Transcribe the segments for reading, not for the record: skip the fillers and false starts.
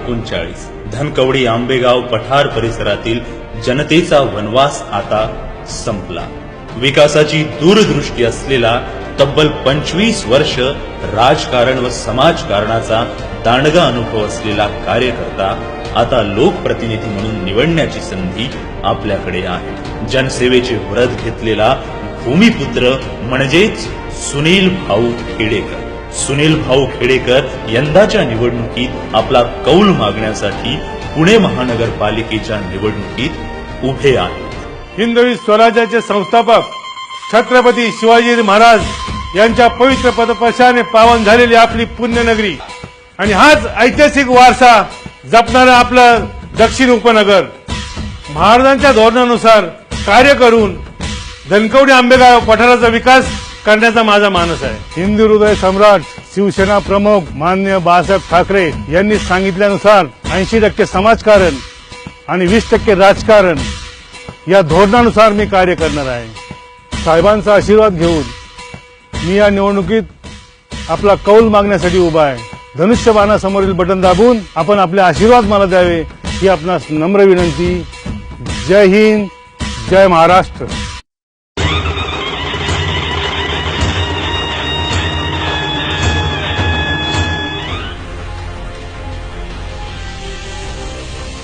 2039 धनकवडी आंबेगाव पठार परिसरातील जनतेचा वनवास आता संपला। विकासाची दूरदृष्टी असलेला तब्बल 25 वर्ष राजकारण व समाजकारणाचा दांडगा अनुभव असलेला कार्यकर्ता आता लोकप्रतिनिधी म्हणून निवडण्याची संधी आपल्याकडे आहे। जनसेवेचे व्रत घेतलेला भूमिपुत्र म्हणजेच सुनील भाऊ खेडेकर। सुनील भाऊ खेडेकर यंदाच्या निवडणुकीत आपला कौल मागण्यासाठी पुणे महानगरपालिकेच्या निवडणुकीत उभे आहेत। हिंदवी स्वराज्याचे संस्थापक छत्रपती शिवाजी महाराज यांच्या पवित्र पदस्पर्शाने पावन झालेली आपली पुण्यनगरी आणि हाच ऐतिहासिक वारसा जपणारं आपलं दक्षिण उपनगर महाराजांच्या धोरणानुसार कार्य करून धनकवडी आंबेगाव पठाराचा विकास करण्याचा माझा मानस आहे। हिंदू हृदय सम्राट शिवसेना प्रमुख माननीय बाळासाहेब ठाकरे यांनी सांगितल्यानुसार 80% समाजकारण आणि 20% राजकारण या धोरणानुसार मी कार्य करणार आहे। साहेबांचा आशीर्वाद घेऊन मी या निवडणुकीत आपला कौल मागण्यासाठी उभा आहे। धनुष्यबाणासमोरील बटन दाबून आपण आपले आशीर्वाद मला द्यावे ही आपणास नम्र विनंती। जय हिंद, जय महाराष्ट्र।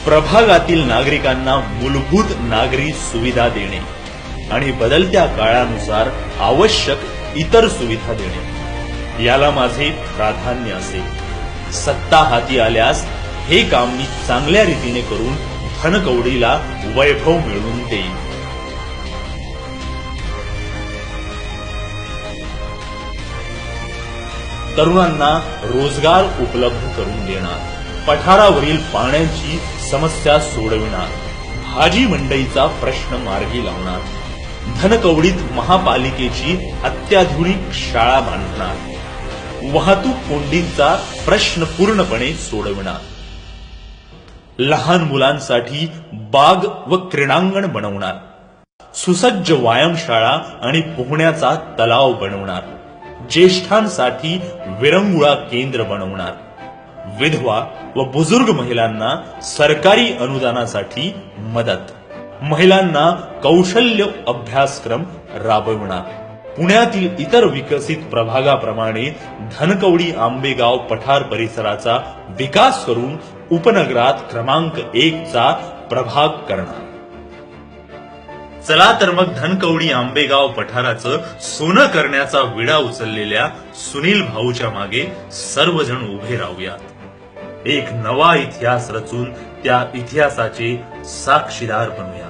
प्रभागातील नागरिकांना मूलभूत नागरी सुविधा देणे आणि बदलत्या काळानुसार आवश्यक इतर सुविधा देणे याला माझे प्राधान्य असेल। सत्ता हाती आल्यास हे काम मी चांगल्या रीतीने करून धनकवडीला वैभव मिळवून देईन। तरुणांना रोजगार उपलब्ध करून देणार, पठारावरील पाण्याची समस्या सोडविणार, भाजी मंडईचा प्रश्न मार्गी लावणार, धनकवडीत महापालिकेची अत्याधुनिक शाळा बांधणार, वाहतूक कोंडींचा प्रश्न पूर्णपणे सोडविणार, लहान मुलांसाठी बाग व क्रीडांगण बनवणार, सुसज्ज व्यायामशाळा आणि पोहण्याचा तलाव बनवणार, ज्येष्ठांसाठी विरंगुळा केंद्र बनवणार, विधवा व बुजुर्ग महिलांना सरकारी अनुदानासाठी मदत, महिलांना कौशल्य अभ्यासक्रम राबविणार। पुण्यातील इतर विकसित प्रभागाप्रमाणे धनकवडी आंबेगाव पठार परिसराचा विकास करून उपनगरात क्रमांक 1 चा प्रभाग करणार। चला तर मग धनकवडी आंबेगाव पठाराचं सोनं करण्याचा विडा उचललेल्या सुनील भाऊच्या मागे सर्वजण उभे राहूयात। एक नवा इतिहास रचून त्या इतिहासाचे साक्षीदार बनूया।